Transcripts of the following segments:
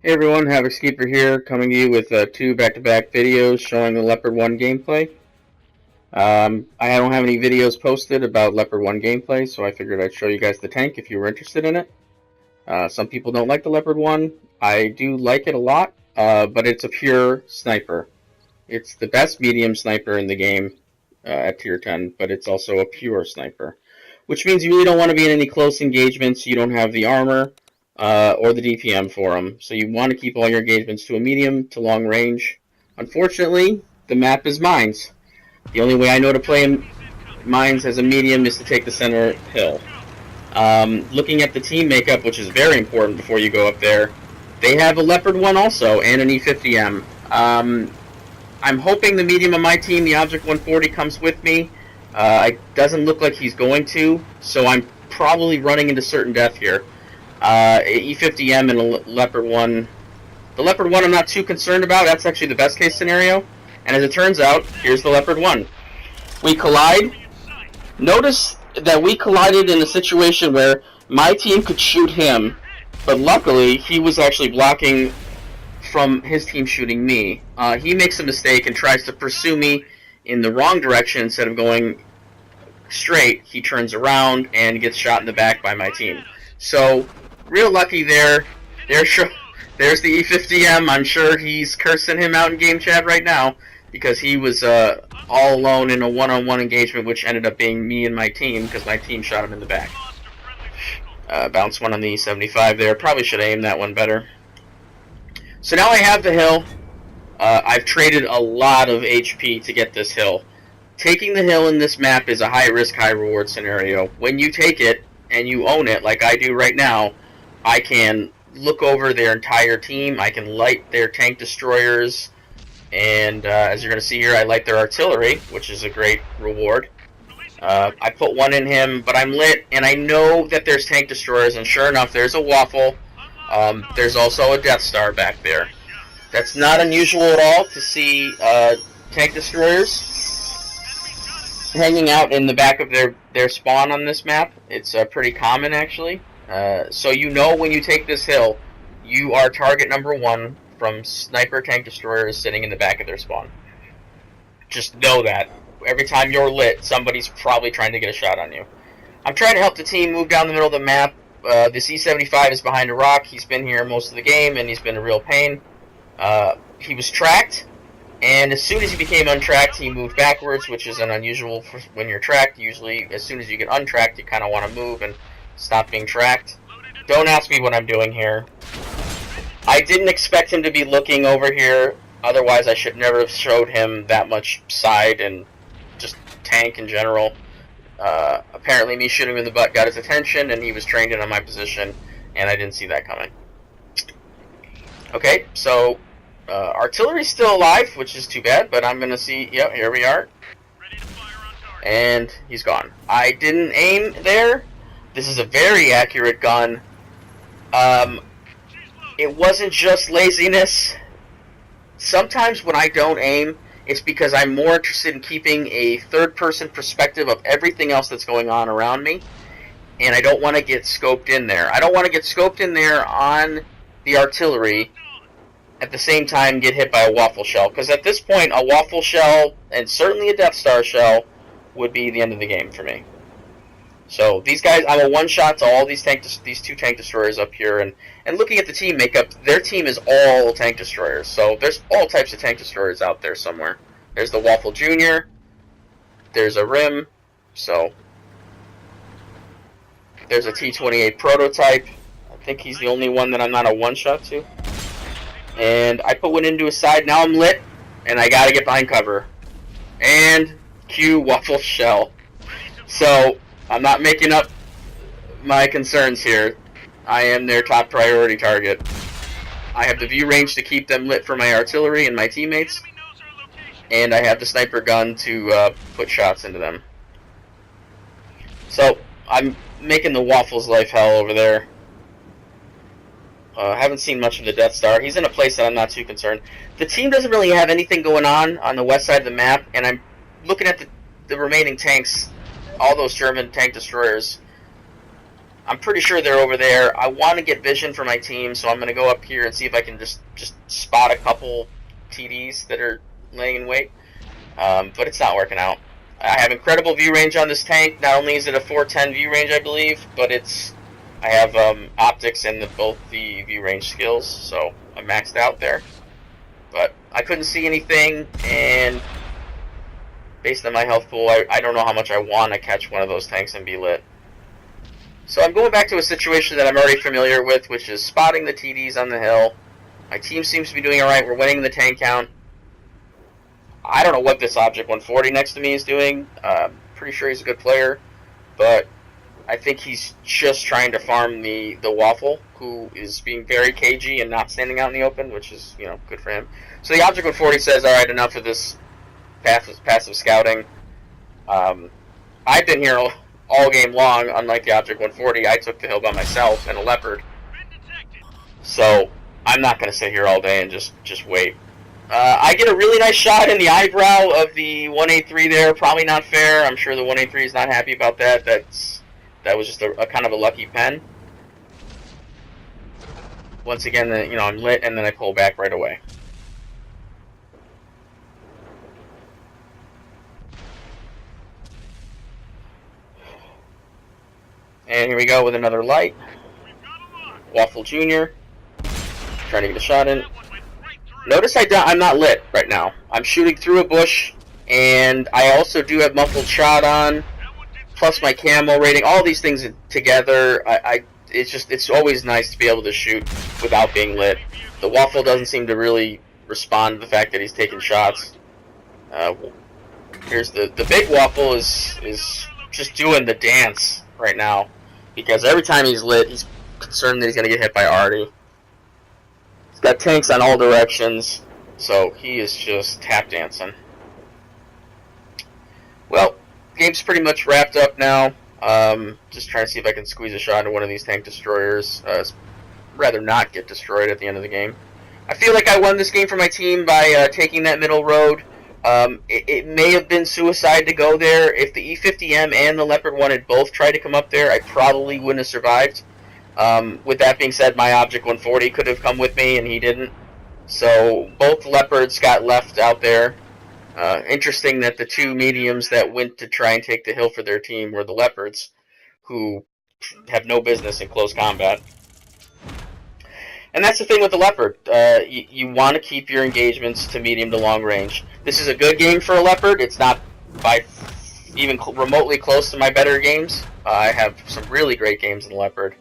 Hey everyone, HavocsKeeper here, coming to you with two back-to-back videos showing the Leopard 1 gameplay. I don't have any videos posted about Leopard 1 gameplay, so I figured I'd show you guys the tank if you were interested in it. Some people don't like the Leopard 1. I do like it a lot, but it's a pure sniper. It's the best medium sniper in the game at tier 10, but it's also a pure sniper. Which means you really don't want to be in any close engagements, you don't have the armor, or the DPM for them. So you want to keep all your engagements to a medium to long range. Unfortunately, the map is mines. The only way I know to play mines as a medium is to take the center hill. Looking at the team makeup, which is very important before you go up there, they have a Leopard 1 also, and an E50M. I'm hoping the medium of my team, the Object 140, comes with me. It doesn't look like he's going to, so I'm probably running into certain death here. E50M and a Leopard 1. The Leopard 1 I'm not too concerned about. That's actually the best case scenario. And as it turns out, here's the Leopard 1. We collide. Notice that we collided in a situation where my team could shoot him, but luckily he was actually blocking from his team shooting me. He makes a mistake and tries to pursue me in the wrong direction. Instead of going straight, he turns around and gets shot in the back by my team. So, real lucky there. There's the E50M. I'm sure he's cursing him out in game chat right now because he was all alone in a one-on-one engagement, which ended up being me and my team because my team shot him in the back. Bounce one on the E75 there. Probably should aim that one better. So now I have the hill. I've traded a lot of HP to get this hill. Taking the hill in this map is a high-risk, high-reward scenario. When you take it and you own it, like I do right now, I can look over their entire team. I can light their tank destroyers, and as you're going to see here, I light their artillery, which is a great reward. I put one in him, but I'm lit, and I know that there's tank destroyers, and sure enough, there's a Waffle. There's also a Death Star back there. That's not unusual at all to see tank destroyers hanging out in the back of their spawn on this map. It's pretty common, actually. So you know when you take this hill, you are target number 1 from sniper tank destroyers sitting in the back of their spawn. Just know that. Every time you're lit, somebody's probably trying to get a shot on you. I'm trying to help the team move down the middle of the map. The C75 is behind a rock. He's been here most of the game, and he's been a real pain. He was tracked, and as soon as he became untracked, he moved backwards, which is an unusual for when you're tracked. Usually, as soon as you get untracked, you kind of want to move and stop being tracked. Don't ask me what I'm doing here. I didn't expect him to be looking over here. Otherwise, I should never have showed him that much side and just tank in general. Apparently, me shooting him in the butt got his attention, and he was trained in on my position, and I didn't see that coming. Okay, so artillery's still alive, which is too bad, but I'm going to see... Yep, here we are. And he's gone. I didn't aim there. This is a very accurate gun. It wasn't just laziness. Sometimes when I don't aim, it's because I'm more interested in keeping a third-person perspective of everything else that's going on around me, and I don't want to get scoped in there. I don't want to get scoped in there on the artillery, at the same time get hit by a Waffle shell, because at this point, a Waffle shell, and certainly a Death Star shell, would be the end of the game for me. So these guys, I'm a one-shot to all these two tank destroyers up here, and looking at the team makeup, their team is all tank destroyers. So there's all types of tank destroyers out there somewhere. There's the Waffle Jr., there's a Rim, so there's a T28 prototype. I think he's the only one that I'm not a one-shot to. And I put one into his side. Now I'm lit, and I gotta get behind cover. And cue Waffle shell. So I'm not making up my concerns here. I am their top priority target. I have the view range to keep them lit for my artillery and my teammates, and I have the sniper gun to put shots into them. So I'm making the Waffle's life hell over there. Haven't seen much of the Death Star. He's in a place that I'm not too concerned. The team doesn't really have anything going on the west side of the map, and I'm looking at the remaining tanks, all those German tank destroyers. I'm pretty sure they're over there. I want to get vision for my team, so I'm going to go up here and see if I can just spot a couple TDs that are laying in wait. But it's not working out. I have incredible view range on this tank. Not only is it a 410 view range, I believe, but I have optics and both the view range skills, so I'm maxed out there. But I couldn't see anything, and based on my health pool, I don't know how much I want to catch one of those tanks and be lit. So I'm going back to a situation that I'm already familiar with, which is spotting the TDs on the hill. My team seems to be doing alright. We're winning the tank count. I don't know what this Object 140 next to me is doing. Pretty sure he's a good player, but I think he's just trying to farm the Waffle, who is being very cagey and not standing out in the open, which is, you know, good for him. So the Object 140 says, alright, enough of this passive scouting. I've been here all game long. Unlike the Object 140, I took the hill by myself and a Leopard. So I'm not going to sit here all day and just wait. I get a really nice shot in the eyebrow of the 183 there. Probably not fair. I'm sure the 183 is not happy about that. That was just a kind of a lucky pen. Once again, you know, I'm lit, and then I pull back right away. And here we go with another light. Waffle Jr. Trying to get a shot in. Notice I'm not lit right now. I'm shooting through a bush, and I also do have muffled shot on, plus my camo rating. All these things together, it's always nice to be able to shoot without being lit. The Waffle doesn't seem to really respond to the fact that he's taking shots. Here's the big Waffle is just doing the dance right now, because every time he's lit, he's concerned that he's going to get hit by Artie. He's got tanks on all directions, so he is just tap dancing. Well, game's pretty much wrapped up now. Just trying to see if I can squeeze a shot into one of these tank destroyers. Rather not get destroyed at the end of the game. I feel like I won this game for my team by taking that middle road. It may have been suicide to go there. If the E50M and the Leopard 1 had both tried to come up there, I probably wouldn't have survived. With that being said, my Object 140 could have come with me, and he didn't. So both Leopards got left out there. Interesting that the two mediums that went to try and take the hill for their team were the Leopards, who have no business in close combat. And that's the thing with the Leopard. You want to keep your engagements to medium to long range. This is a good game for a Leopard. It's not by even remotely close to my better games. I have some really great games in the Leopard.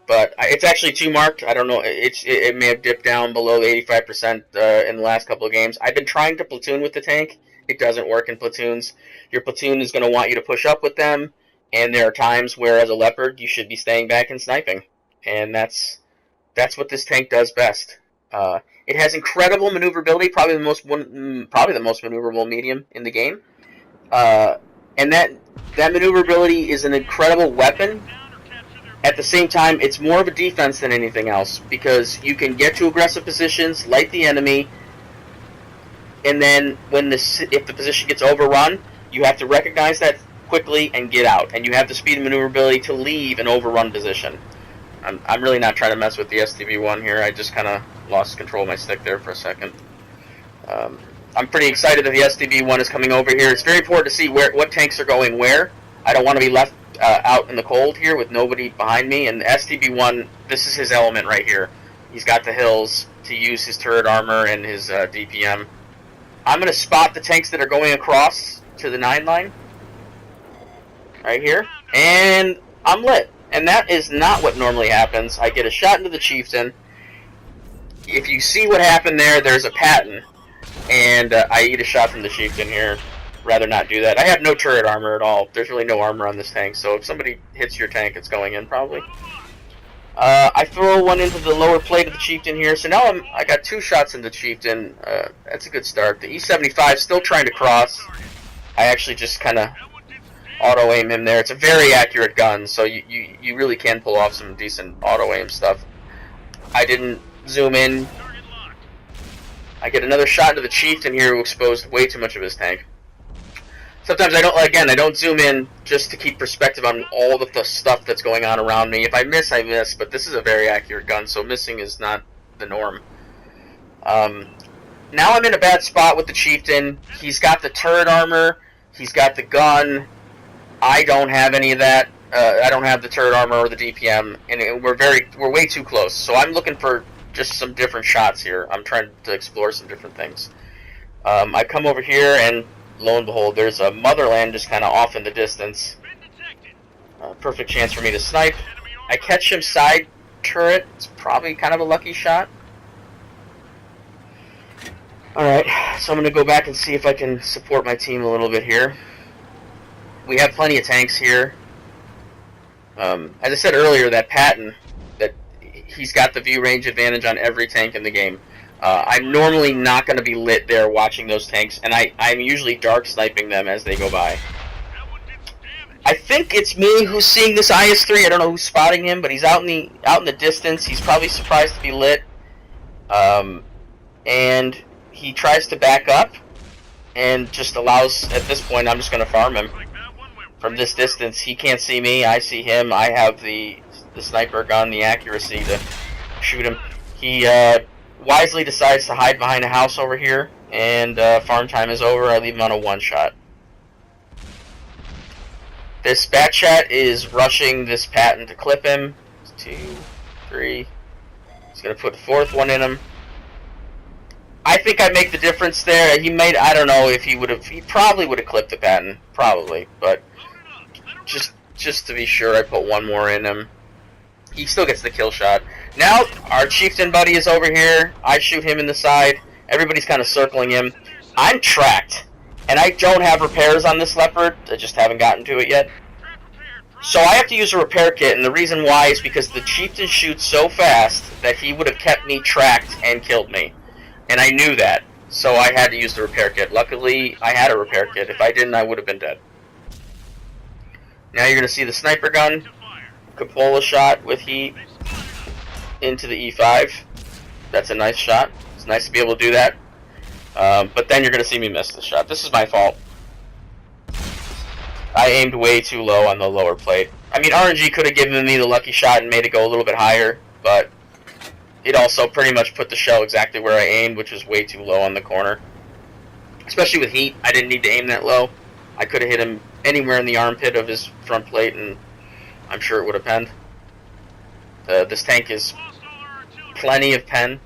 But it's actually 2 marked. I don't know. It may have dipped down below the 85% in the last couple of games. I've been trying to platoon with the tank. It doesn't work in platoons. Your platoon is going to want you to push up with them. And there are times where, as a Leopard, you should be staying back and sniping, and that's what this tank does best. It has incredible maneuverability, probably the most maneuverable medium in the game, and that maneuverability is an incredible weapon. At the same time, it's more of a defense than anything else, because you can get to aggressive positions, light the enemy, and then if the position gets overrun, you have to recognize that quickly and get out, and you have the speed and maneuverability to leave an overrun position. I'm really not trying to mess with the STB-1 here. I just kind of lost control of my stick there for a second. I'm pretty excited that the STB-1 is coming over here. It's very important to see what tanks are going where. I don't want to be left out in the cold here with nobody behind me, and the STB-1, this is his element right here. He's got the hills to use his turret armor and his DPM. I'm going to spot the tanks that are going across to the 9 line. Right here, and I'm lit, and that is not what normally happens. I get a shot into the Chieftain. If you see what happened there, there's a pattern, and I eat a shot from the Chieftain here. Rather not do that. I have no turret armor at all. There's really no armor on this tank, so if somebody hits your tank, it's going in probably. I throw one into the lower plate of the Chieftain here, so now I got 2 shots into the Chieftain. That's a good start. The E75 still trying to cross. I actually just kind of auto-aim him there. It's a very accurate gun, so you really can pull off some decent auto-aim stuff. I didn't zoom in. I get another shot into the Chieftain here who exposed way too much of his tank. Sometimes I don't zoom in just to keep perspective on all the stuff that's going on around me. If I miss, I miss, but this is a very accurate gun, so missing is not the norm. Now I'm in a bad spot with the Chieftain. He's got the turret armor, he's got the gun. I don't have any of that. I don't have the turret armor or the DPM, and we're way too close. So I'm looking for just some different shots here. I'm trying to explore some different things. I come over here, and lo and behold, there's a Motherland just kind of off in the distance. Perfect chance for me to snipe. I catch him side turret. It's probably kind of a lucky shot. Alright, so I'm going to go back and see if I can support my team a little bit here. We have plenty of tanks here. As I said earlier, that Patton, that he's got the view range advantage on every tank in the game. I'm normally not going to be lit there watching those tanks, and I'm usually dark sniping them as they go by. I think it's me who's seeing this IS-3. I don't know who's spotting him, but he's out in the distance. He's probably surprised to be lit, and he tries to back up, and just allows. At this point, I'm just going to farm him from this distance. He can't see me. I see him. I have the sniper gun, the accuracy to shoot him. He wisely decides to hide behind a house over here, and farm time is over. I leave him on a one-shot. This Batchat is rushing this Patton to clip him. 2, 3. He's going to put the fourth one in him. I think I make the difference there. He made, I don't know if he would have, he probably would have clipped the Patton. Probably. But just to be sure, I put one more in him. He still gets the kill shot. Now, our Chieftain buddy is over here. I shoot him in the side. Everybody's kind of circling him. I'm tracked. And I don't have repairs on this Leopard. I just haven't gotten to it yet. So I have to use a repair kit, and the reason why is because the Chieftain shoots so fast that he would have kept me tracked and killed me. And I knew that, so I had to use the repair kit. Luckily, I had a repair kit. If I didn't, I would have been dead. Now you're going to see the sniper gun. Cupola shot with heat into the E5. That's a nice shot. It's nice to be able to do that. But then you're going to see me miss the shot. This is my fault. I aimed way too low on the lower plate. I mean, RNG could have given me the lucky shot and made it go a little bit higher, but it also pretty much put the shell exactly where I aimed, which was way too low on the corner. Especially with heat, I didn't need to aim that low. I could have hit him anywhere in the armpit of his front plate, and I'm sure it would have penned. This tank is plenty of pen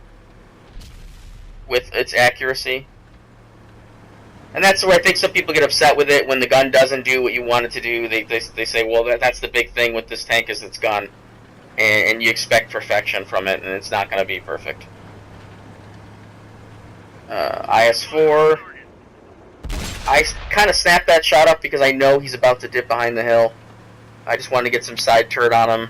with its accuracy. And that's where I think some people get upset with it when the gun doesn't do what you want it to do. They say, well, that's the big thing with this tank is its gun. And you expect perfection from it, and it's not going to be perfect. IS-4. I kind of snapped that shot up because I know he's about to dip behind the hill. I just wanted to get some side turret on him.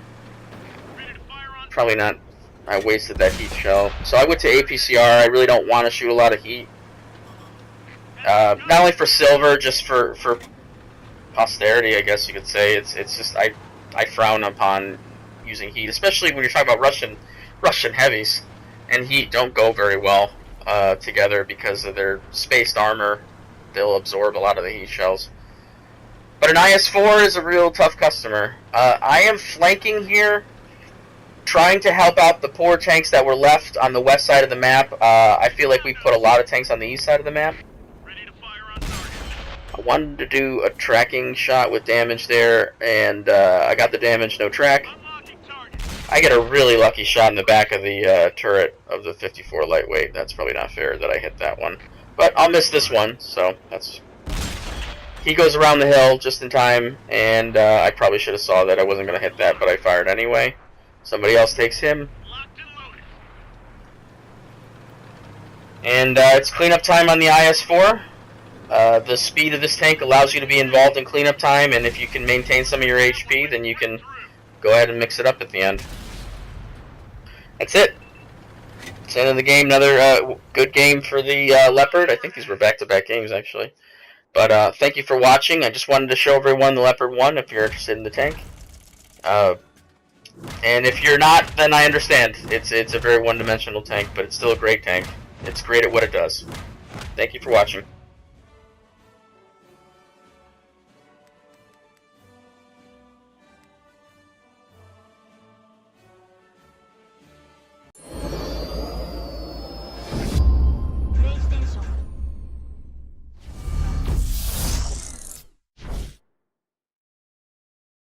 Probably not. I wasted that heat shell. So I went to APCR. I really don't want to shoot a lot of heat. Not only for silver, just for posterity, I guess you could say. It's just I frown upon using heat, especially when you're talking about Russian heavies, and heat don't go very well together because of their spaced armor. They'll absorb a lot of the heat shells. But an IS-4 is a real tough customer. I am flanking here, trying to help out the poor tanks that were left on the west side of the map. I feel like we put a lot of tanks on the east side of the map. I wanted to do a tracking shot with damage there, and I got the damage, no track. I get a really lucky shot in the back of the turret of the 54 lightweight. That's probably not fair that I hit that one. But I'll miss this one, so that's... He goes around the hill just in time, and I probably should have saw that I wasn't going to hit that, but I fired anyway. Somebody else takes him. And it's cleanup time on the IS-4. The speed of this tank allows you to be involved in cleanup time, and if you can maintain some of your HP, then you can go ahead and mix it up at the end. That's it. It's the end of the game. Another good game for the Leopard. I think these were back-to-back games, actually. But thank you for watching. I just wanted to show everyone the Leopard 1 if you're interested in the tank. And if you're not, then I understand. It's a very one-dimensional tank, but it's still a great tank. It's great at what it does. Thank you for watching.